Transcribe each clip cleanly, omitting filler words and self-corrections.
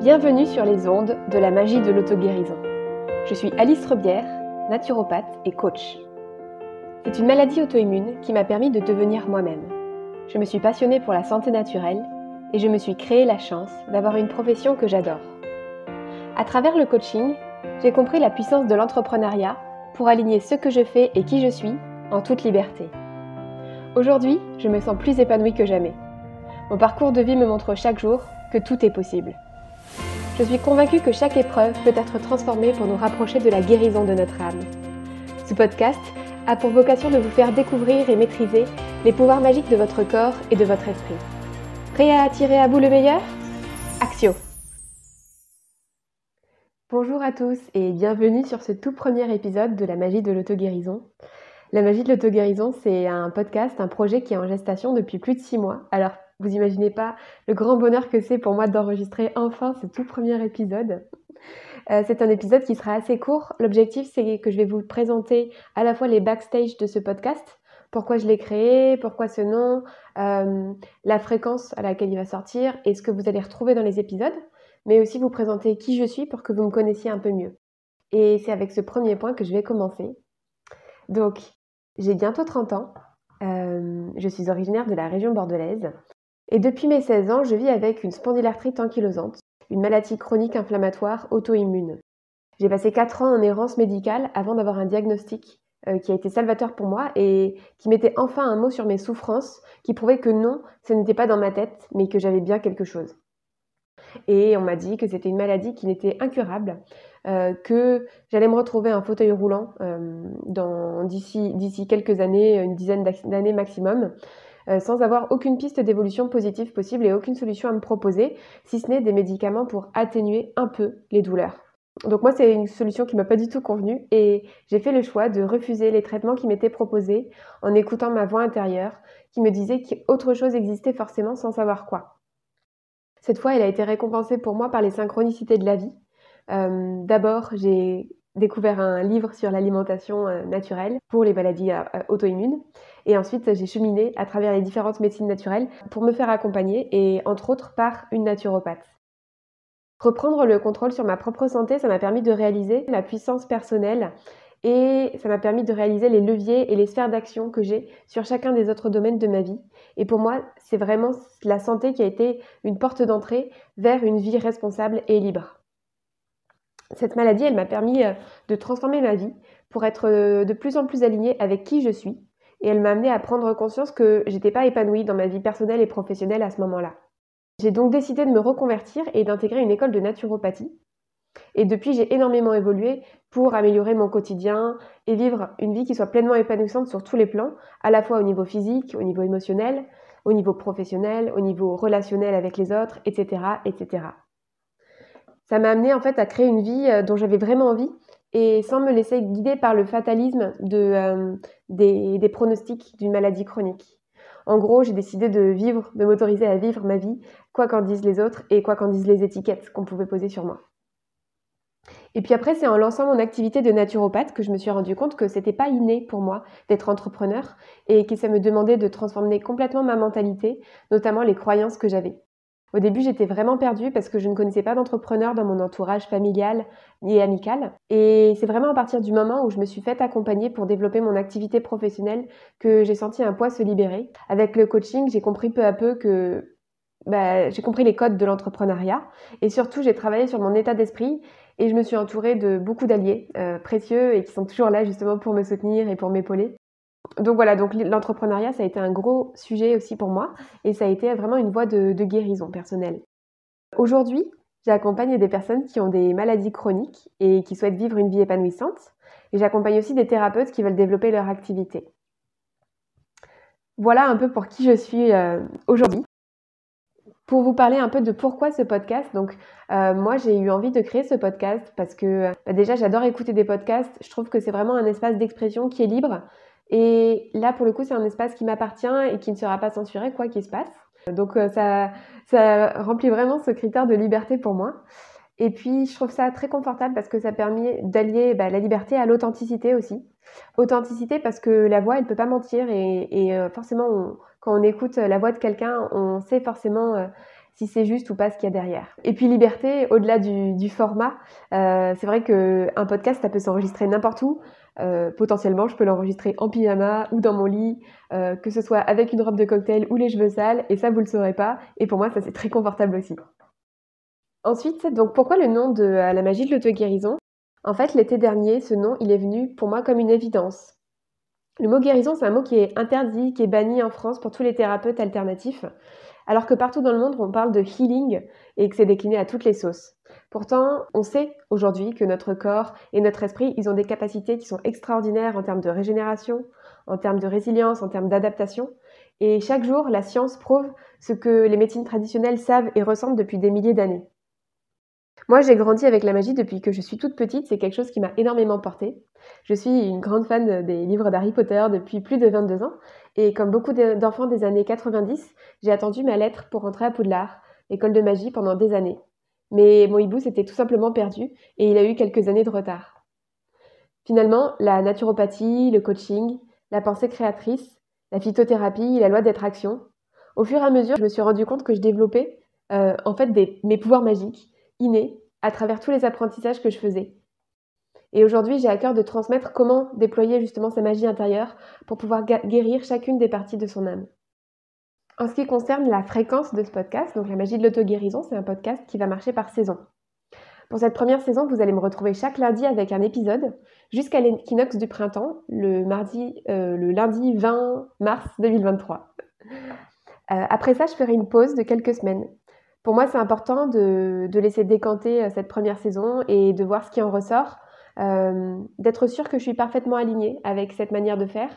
Bienvenue sur les ondes de la magie de l'auto-guérison. Je suis Alice Rebière, naturopathe et coach. C'est une maladie auto-immune qui m'a permis de devenir moi-même. Je me suis passionnée pour la santé naturelle et je me suis créé la chance d'avoir une profession que j'adore. À travers le coaching, j'ai compris la puissance de l'entrepreneuriat pour aligner ce que je fais et qui je suis en toute liberté. Aujourd'hui, je me sens plus épanouie que jamais. Mon parcours de vie me montre chaque jour que tout est possible. Je suis convaincue que chaque épreuve peut être transformée pour nous rapprocher de la guérison de notre âme. Ce podcast a pour vocation de vous faire découvrir et maîtriser les pouvoirs magiques de votre corps et de votre esprit. Prêt à attirer à vous le meilleur ? Axio! Bonjour à tous et bienvenue sur ce tout premier épisode de la magie de l'auto-guérison. La magie de l'auto-guérison, c'est un podcast, un projet qui est en gestation depuis plus de 6 mois. Alors, vous imaginez pas le grand bonheur que c'est pour moi d'enregistrer enfin ce tout premier épisode. C'est un épisode qui sera assez court. L'objectif, c'est que je vais vous présenter à la fois les backstage de ce podcast, pourquoi je l'ai créé, pourquoi ce nom, la fréquence à laquelle il va sortir et ce que vous allez retrouver dans les épisodes, mais aussi vous présenter qui je suis pour que vous me connaissiez un peu mieux. Et c'est avec ce premier point que je vais commencer. Donc, j'ai bientôt 30 ans. Je suis originaire de la région bordelaise. Et depuis mes 16 ans, je vis avec une spondylarthrite ankylosante, une maladie chronique inflammatoire auto-immune. J'ai passé 4 ans en errance médicale avant d'avoir un diagnostic qui a été salvateur pour moi et qui mettait enfin un mot sur mes souffrances, qui prouvait que non, ce n'était pas dans ma tête, mais que j'avais bien quelque chose. Et on m'a dit que c'était une maladie qui n'était incurable, que j'allais me retrouver en fauteuil roulant d'ici quelques années, une dizaine d'années maximum, sans avoir aucune piste d'évolution positive possible et aucune solution à me proposer, si ce n'est des médicaments pour atténuer un peu les douleurs. Donc moi, c'est une solution qui m'a pas du tout convenu et j'ai fait le choix de refuser les traitements qui m'étaient proposés en écoutant ma voix intérieure qui me disait qu'autre chose existait forcément sans savoir quoi. Cette fois, elle a été récompensée pour moi par les synchronicités de la vie. D'abord, j'ai découvert un livre sur l'alimentation naturelle pour les maladies auto-immunes. Et ensuite, j'ai cheminé à travers les différentes médecines naturelles pour me faire accompagner et entre autres par une naturopathe. Reprendre le contrôle sur ma propre santé, ça m'a permis de réaliser ma puissance personnelle et ça m'a permis de réaliser les leviers et les sphères d'action que j'ai sur chacun des autres domaines de ma vie. Et pour moi, c'est vraiment la santé qui a été une porte d'entrée vers une vie responsable et libre. Cette maladie, elle m'a permis de transformer ma vie pour être de plus en plus alignée avec qui je suis. Et elle m'a amenée à prendre conscience que j'étais pas épanouie dans ma vie personnelle et professionnelle à ce moment-là. J'ai donc décidé de me reconvertir et d'intégrer une école de naturopathie. Et depuis, j'ai énormément évolué pour améliorer mon quotidien et vivre une vie qui soit pleinement épanouissante sur tous les plans, à la fois au niveau physique, au niveau émotionnel, au niveau professionnel, au niveau relationnel avec les autres, etc., etc. Ça m'a amené en fait à créer une vie dont j'avais vraiment envie et sans me laisser guider par le fatalisme des pronostics d'une maladie chronique. En gros, j'ai décidé de m'autoriser à vivre ma vie, quoi qu'en disent les autres et quoi qu'en disent les étiquettes qu'on pouvait poser sur moi. Et puis après, c'est en lançant mon activité de naturopathe que je me suis rendu compte que c'était pas inné pour moi d'être entrepreneur et que ça me demandait de transformer complètement ma mentalité, notamment les croyances que j'avais. Au début, j'étais vraiment perdue parce que je ne connaissais pas d'entrepreneur dans mon entourage familial et amical. Et c'est vraiment à partir du moment où je me suis faite accompagner pour développer mon activité professionnelle que j'ai senti un poids se libérer. Avec le coaching, j'ai compris peu à peu que j'ai compris les codes de l'entrepreneuriat et surtout, j'ai travaillé sur mon état d'esprit et je me suis entourée de beaucoup d'alliés précieux et qui sont toujours là justement pour me soutenir et pour m'épauler. Donc voilà, donc l'entrepreneuriat, ça a été un gros sujet aussi pour moi et ça a été vraiment une voie de guérison personnelle. Aujourd'hui, j'accompagne des personnes qui ont des maladies chroniques et qui souhaitent vivre une vie épanouissante et j'accompagne aussi des thérapeutes qui veulent développer leur activité. Voilà un peu pour qui je suis aujourd'hui. Pour vous parler un peu de pourquoi ce podcast, donc moi j'ai eu envie de créer ce podcast parce que déjà j'adore écouter des podcasts, je trouve que c'est vraiment un espace d'expression qui est libre et là pour le coup c'est un espace qui m'appartient et qui ne sera pas censuré quoi qu'il se passe. Donc ça remplit vraiment ce critère de liberté pour moi. Et puis je trouve ça très confortable parce que ça permet d'allier la liberté à l'authenticité aussi. Authenticité parce que la voix elle peut pas mentir et forcément quand on écoute la voix de quelqu'un on sait forcément si c'est juste ou pas ce qu'il y a derrière. Et puis liberté, au-delà du format, c'est vrai qu'un podcast, ça peut s'enregistrer n'importe où. Potentiellement, je peux l'enregistrer en pyjama ou dans mon lit, que ce soit avec une robe de cocktail ou les cheveux sales, et ça, vous le saurez pas. Et pour moi, ça, c'est très confortable aussi. Ensuite, donc pourquoi le nom de la magie de l'auto-guérison ? En fait, l'été dernier, ce nom, il est venu pour moi comme une évidence. Le mot guérison, c'est un mot qui est interdit, qui est banni en France pour tous les thérapeutes alternatifs, alors que partout dans le monde, on parle de healing et que c'est décliné à toutes les sauces. Pourtant, on sait aujourd'hui que notre corps et notre esprit, ils ont des capacités qui sont extraordinaires en termes de régénération, en termes de résilience, en termes d'adaptation. Et chaque jour, la science prouve ce que les médecines traditionnelles savent et ressentent depuis des milliers d'années. Moi, j'ai grandi avec la magie depuis que je suis toute petite, c'est quelque chose qui m'a énormément portée. Je suis une grande fan des livres d'Harry Potter depuis plus de 22 ans, et comme beaucoup d'enfants des années 90, j'ai attendu ma lettre pour rentrer à Poudlard, école de magie, pendant des années. Mais mon hibou s'était tout simplement perdu, et il a eu quelques années de retard. Finalement, la naturopathie, le coaching, la pensée créatrice, la phytothérapie, la loi d'attraction, au fur et à mesure, je me suis rendu compte que je développais mes pouvoirs magiques, innée à travers tous les apprentissages que je faisais. Et aujourd'hui, j'ai à cœur de transmettre comment déployer justement sa magie intérieure pour pouvoir guérir chacune des parties de son âme. En ce qui concerne la fréquence de ce podcast, donc la magie de l'auto-guérison, c'est un podcast qui va marcher par saison. Pour cette première saison, vous allez me retrouver chaque lundi avec un épisode jusqu'à l'équinoxe du printemps, le lundi 20 mars 2023. Après ça, je ferai une pause de quelques semaines. Pour moi, c'est important de laisser décanter cette première saison et de voir ce qui en ressort, d'être sûre que je suis parfaitement alignée avec cette manière de faire.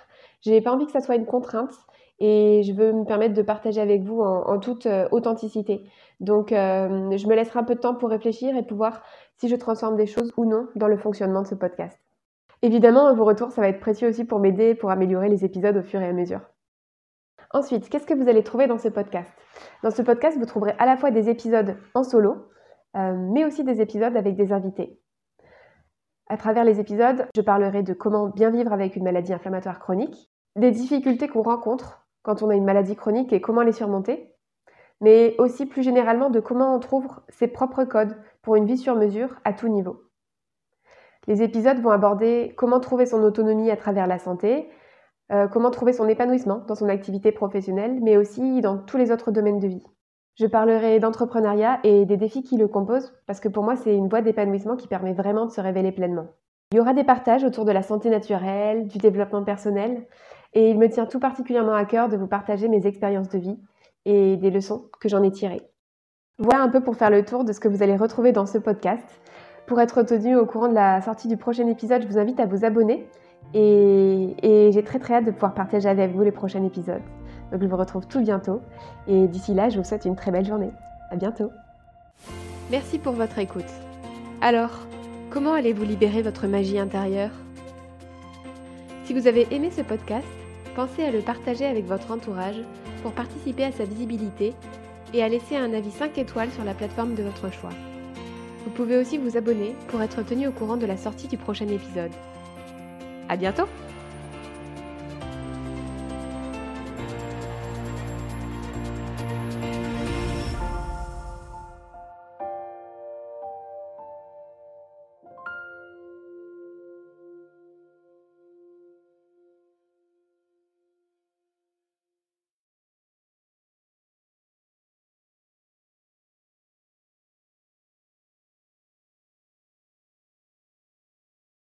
Je n'ai pas envie que ça soit une contrainte et je veux me permettre de partager avec vous en toute authenticité. Donc, je me laisserai un peu de temps pour réfléchir et pour voir si je transforme des choses ou non dans le fonctionnement de ce podcast. Évidemment, vos retours, ça va être précieux aussi pour m'aider, pour améliorer les épisodes au fur et à mesure. Ensuite, qu'est-ce que vous allez trouver dans ce podcast ? Dans ce podcast, vous trouverez à la fois des épisodes en solo, mais aussi des épisodes avec des invités. À travers les épisodes, je parlerai de comment bien vivre avec une maladie inflammatoire chronique, des difficultés qu'on rencontre quand on a une maladie chronique et comment les surmonter, mais aussi plus généralement de comment on trouve ses propres codes pour une vie sur mesure à tout niveau. Les épisodes vont aborder comment trouver son autonomie à travers la santé, comment trouver son épanouissement dans son activité professionnelle, mais aussi dans tous les autres domaines de vie. Je parlerai d'entrepreneuriat et des défis qui le composent, parce que pour moi, c'est une voie d'épanouissement qui permet vraiment de se révéler pleinement. Il y aura des partages autour de la santé naturelle, du développement personnel, et il me tient tout particulièrement à cœur de vous partager mes expériences de vie et des leçons que j'en ai tirées. Voilà un peu pour faire le tour de ce que vous allez retrouver dans ce podcast. Pour être tenu au courant de la sortie du prochain épisode, je vous invite à vous abonner. Et j'ai très hâte de pouvoir partager avec vous les prochains épisodes. Donc je vous retrouve tout bientôt. Et d'ici là, je vous souhaite une très belle journée. À bientôt. Merci pour votre écoute. Alors, comment allez-vous libérer votre magie intérieure ? Si vous avez aimé ce podcast, pensez à le partager avec votre entourage pour participer à sa visibilité et à laisser un avis 5 étoiles sur la plateforme de votre choix. Vous pouvez aussi vous abonner pour être tenu au courant de la sortie du prochain épisode. À bientôt!